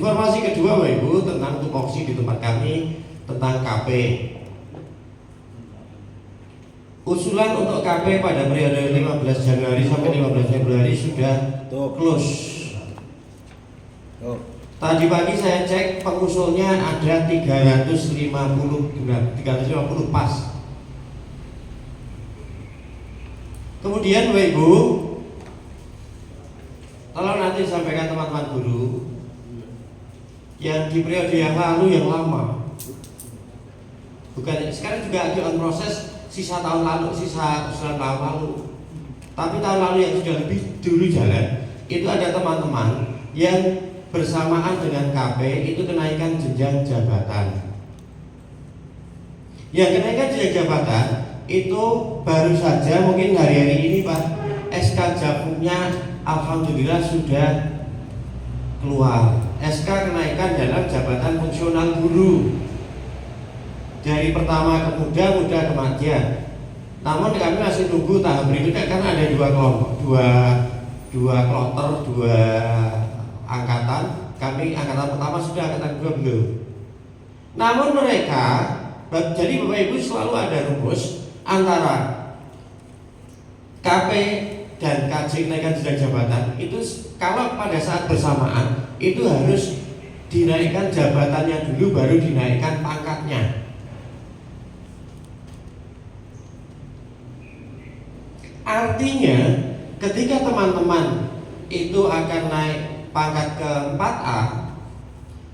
Informasi kedua Bapak Ibu tentang tupoksi di tempat kami tentang KP. Usulan untuk KP pada periode 15 Januari sampai 15 Februari sudah close. Tadi pagi saya cek pengusulnya ada 350 pas. Kemudian Bapak Ibu, tolong nanti sampaikan teman-teman guru yang di periode yang lalu yang lama. Bukan sekarang juga ada on proses sisa tahun lalu, sisa usulan tahun lalu. Tapi tahun lalu yang sudah lebih dulu jalan, itu ada teman-teman yang bersamaan dengan KP itu kenaikan jenjang jabatan. Yang kenaikan jenjang jabatan itu baru saja mungkin hari-hari ini Pak, SK Japumnya alhamdulillah sudah keluar. SK kenaikan dalam jabatan fungsional guru dari pertama ke muda, muda ke madya. Namun kami masih tunggu tahap berikutnya karena ada dua kloter, dua angkatan. Kami angkatan pertama sudah, angkatan kedua belum. Namun mereka, jadi Bapak Ibu selalu ada rumus antara KP dan KJ kenaikan jenjang jabatan itu kalau pada saat bersamaan itu harus dinaikkan jabatannya dulu baru dinaikkan pangkatnya. Artinya ketika teman-teman itu akan naik pangkat ke 4A,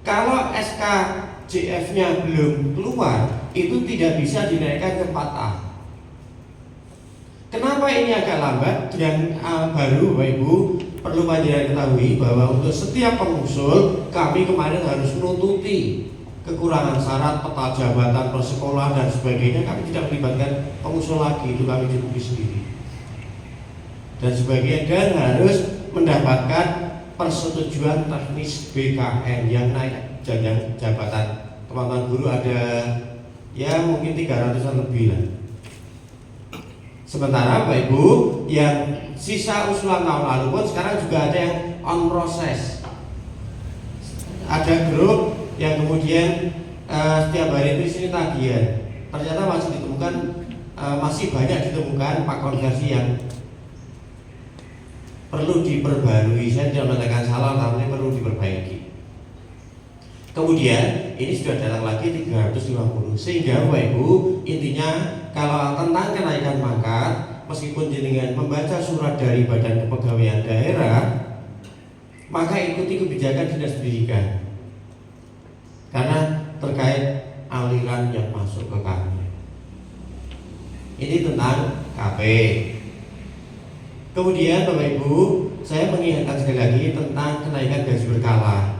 kalau SKJF-nya belum keluar itu tidak bisa dinaikkan ke 4A. Kenapa ini agak lambat? Dan baru Bapak Ibu perlu panjenengan ketahui bahwa untuk setiap pengusul kami kemarin harus menututi kekurangan syarat, peta jabatan, persekolahan dan sebagainya. Kami tidak melibatkan pengusul lagi, itu kami cukupi sendiri dan sebagainya, dan harus mendapatkan persetujuan teknis BKN yang naik jenjang jabatan. Teman-teman guru ada ya mungkin 300-an lebih lah. Sementara Bapak Ibu yang sisa usulan tahun lalu pun sekarang juga ada yang on proses. Ada grup yang kemudian setiap hari itu sini tagihan. Ternyata masih ditemukan masih banyak ditemukan pak konversi yang perlu diperbarui. Saya tidak mengatakan salah, tapi perlu diperbaiki. Kemudian ini sudah datang lagi 350. Sehingga Bapak Ibu intinya kalau tentang kenaikan pangkat, meskipun jenengan membaca surat dari Badan Kepegawaian Daerah, maka ikuti kebijakan Dinas Pendidikan karena terkait aliran yang masuk ke kami. Ini tentang KP. Kemudian Bapak Ibu, saya mengingatkan sekali lagi tentang kenaikan gaji berkala.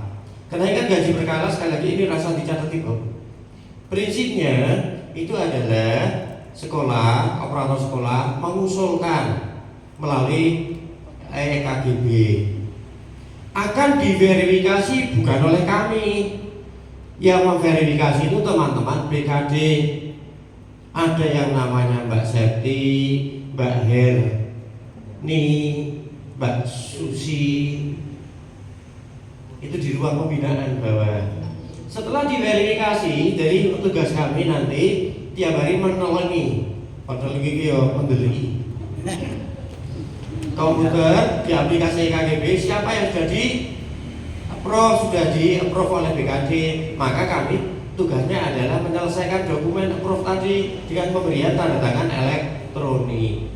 Kenaikan gaji berkala sekali lagi ini rasa dicatat Ibu. Prinsipnya itu adalah sekolah, operator sekolah mengusulkan melalui EKGB akan diverifikasi bukan oleh kami. Yang memverifikasi itu teman-teman BKD. Ada yang namanya Mbak Septi, Mbak Herni, Mbak Susi. Itu di ruang pembinaan bawah. Setelah diverifikasi, dari petugas kami nanti tiap hari menelengi, padahal iki ya mendeliki komputer di aplikasi KGB siapa yang sudah di approve oleh BKD, maka kami tugasnya adalah menyelesaikan dokumen approve tadi dengan pemberian tanda tangan elektronik.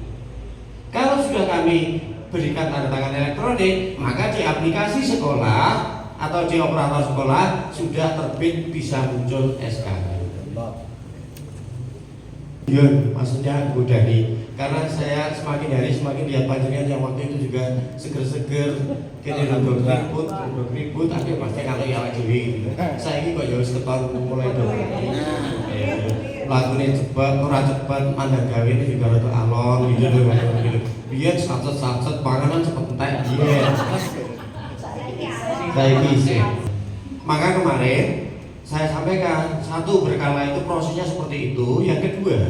Kalau sudah kami berikan tanda tangan elektronik, maka di aplikasi sekolah atau di operator sekolah sudah terbit bisa muncul SK. Ya, maksudnya udah nih, karena saya semakin hari semakin lihat panjenengan yang waktu itu juga seger-seger, kini ribut, tapi pasti kalau ya lagi gitu. Saya ini kok jauh seketon mulai dong. Lagunya cepat, ora cepat, mandang gawe ini juga rada alon gitu loh. Biar sacet-sacet panganan cepet entek dia. Saya bisa. Maka kemarin saya sampaikan, satu, berkala itu prosesnya seperti itu. Yang kedua,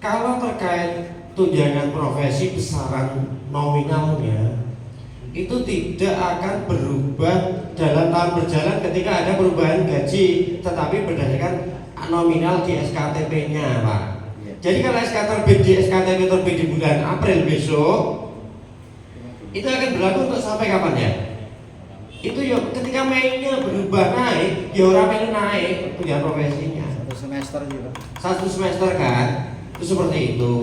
kalau terkait tunjangan profesi besaran nominalnya itu tidak akan berubah dalam tahun berjalan ketika ada perubahan gaji, tetapi berdasarkan nominal di SKTP-nya, Pak. Jadi kalau SKTP terbit di bulan April besok, itu akan berlaku untuk sampai kapan ya? Itu ya ketika Mei-nya berubah naik, ya orang melu naik punya profesinya. Satu semester juga. Satu semester kan, itu seperti itu.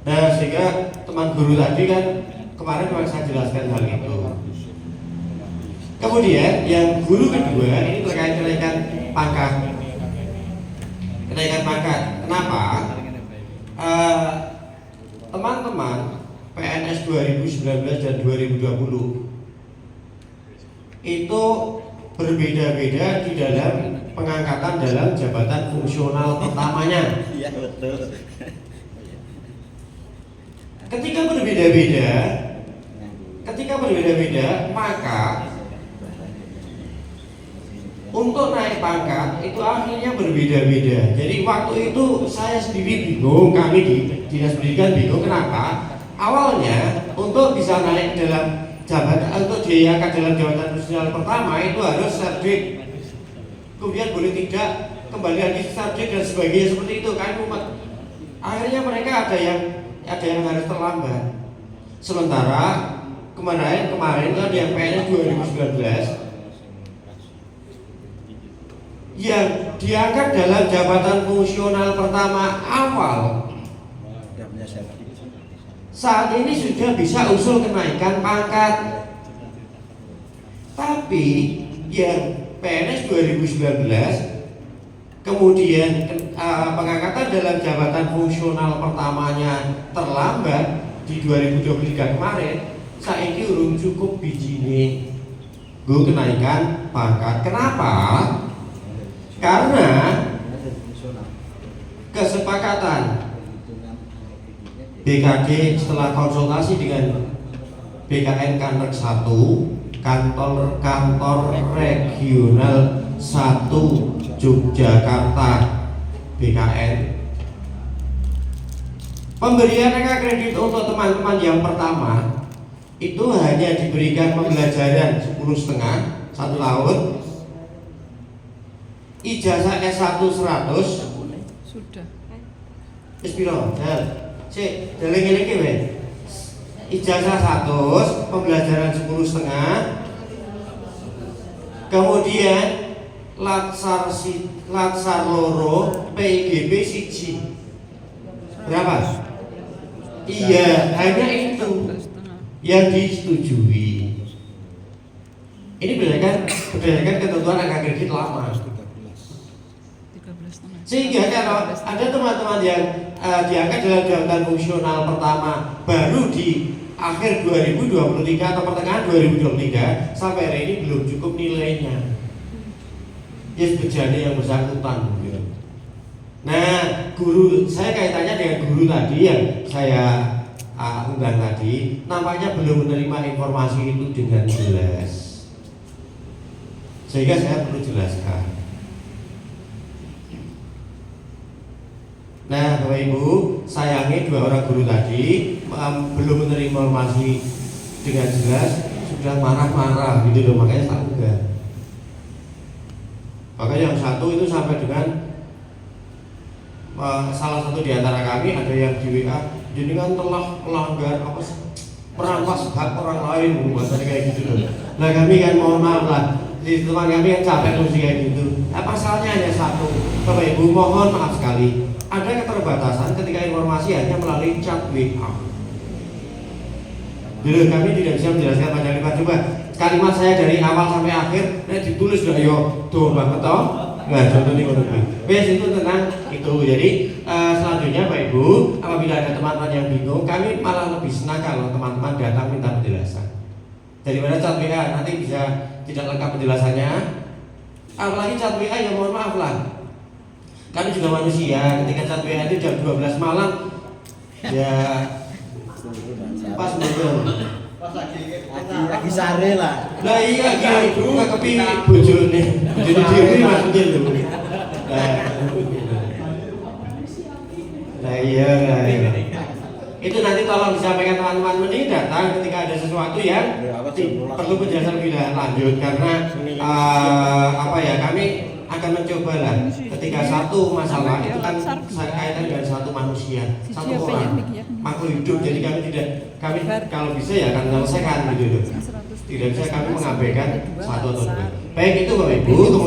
Nah sehingga teman guru tadi kan kemarin memang saya jelaskan hal itu. Kemudian yang guru kedua ini terkait kenaikan pangkat. Kenaikan pangkat. Kenapa? Teman-teman PNS 2019 dan 2020 itu berbeda-beda di dalam pengangkatan dalam jabatan fungsional pertamanya. Iya betul. Ketika berbeda-beda, maka untuk naik pangkat itu akhirnya berbeda-beda. Jadi waktu itu saya sendiri bingung, kami di Dinas Pendidikan bingung kenapa. Awalnya untuk bisa naik dalam jabatan, untuk diangkat dalam jabatan fungsional pertama itu harus sarjek. Kemudian boleh tidak kembali lagi sarjek dan sebagainya seperti itu kan umat. Akhirnya mereka ada yang harus terlambat. Sementara kemarin kan yang PNS 2019 yang diangkat dalam jabatan fungsional pertama awal saat ini sudah bisa usul kenaikan pangkat. Tapi yang PNS 2019 kemudian pengangkatan dalam jabatan fungsional pertamanya terlambat di 2023 kemarin, saya ini urung cukup bijine gue kenaikan pangkat. Kenapa? Karena kesepakatan BKD setelah konsultasi dengan BKN Kantor 1, kantor regional 1 Yogyakarta BKN, pemberian kredit untuk teman-teman yang pertama itu hanya diberikan pembelajaran 10,5 1 tahun, ijazah S1 100 sudah. Ispiro, si, deleng-deleng weh. Ijazah 100, pembelajaran 10,5. Kemudian latsar loro, PIGP 1. Berapa? Iya, hanya itu yang disetujui. Ini berdasarkan ketentuan angka kredit lama. Sehingga kalau ada teman-teman yang diangkat dalam jabatan fungsional pertama baru di akhir 2023 atau pertengahan 2023 sampai hari ini belum cukup nilainya, ya bejane yang bersangkutan. Nah, guru saya kaitannya dengan guru tadi yang saya undang tadi, nampaknya belum menerima informasi itu dengan jelas, sehingga saya perlu jelaskan. Nah, Bapak Ibu, sayangnya 2 orang guru tadi belum menerima informasi dengan jelas, sudah marah-marah gitu loh, makanya tak enggak. Makanya yang satu itu sampai dengan salah satu di antara kami ada yang di WA, jenengan telah melanggar apa merampas hak orang lain, bahasanya kayak gitu loh. Nah kami kan mohon maaf lah, di teman kami kan capek terus kayak gitu. Pasalnya hanya satu, Bapak Ibu mohon maaf sekali. Ada keterbatasan ketika informasi hanya melalui chat WA. Jadi kami tidak bisa menjelaskan panjang lebar. Coba kalimat saya dari awal sampai akhir, ditulis dah yo, tuh banget toh. Nah contohnya itu tentang itu. Jadi selanjutnya Pak Ibu, apabila ada teman-teman yang bingung, kami malah lebih senang kalau teman-teman datang minta penjelasan. Daripada chat WA nanti bisa tidak lengkap penjelasannya. Apalagi chat WA ya mohon maaf lah. Kami juga manusia, ketika chat WA itu jam 12 malam ya pas betul. Lagi sare lah. Lah iya gini, nggak kepi bojone. Bojone dhewe maksudnya lho. Lah iya. Itu nanti tolong disampaikan teman-teman ini datang ketika ada sesuatu yang perlu penjelasan lebih lanjut karena apa ya, kami akan mencoba lah ketika satu masalah itu kan kaitan dengan satu manusia, satu orang makhluk hidup, jadi kami kalau bisa ya akan menyelesaikan gitu loh. Tidak bisa kami mengabaikan satu atau dua. Baik itu Bapak Ibu.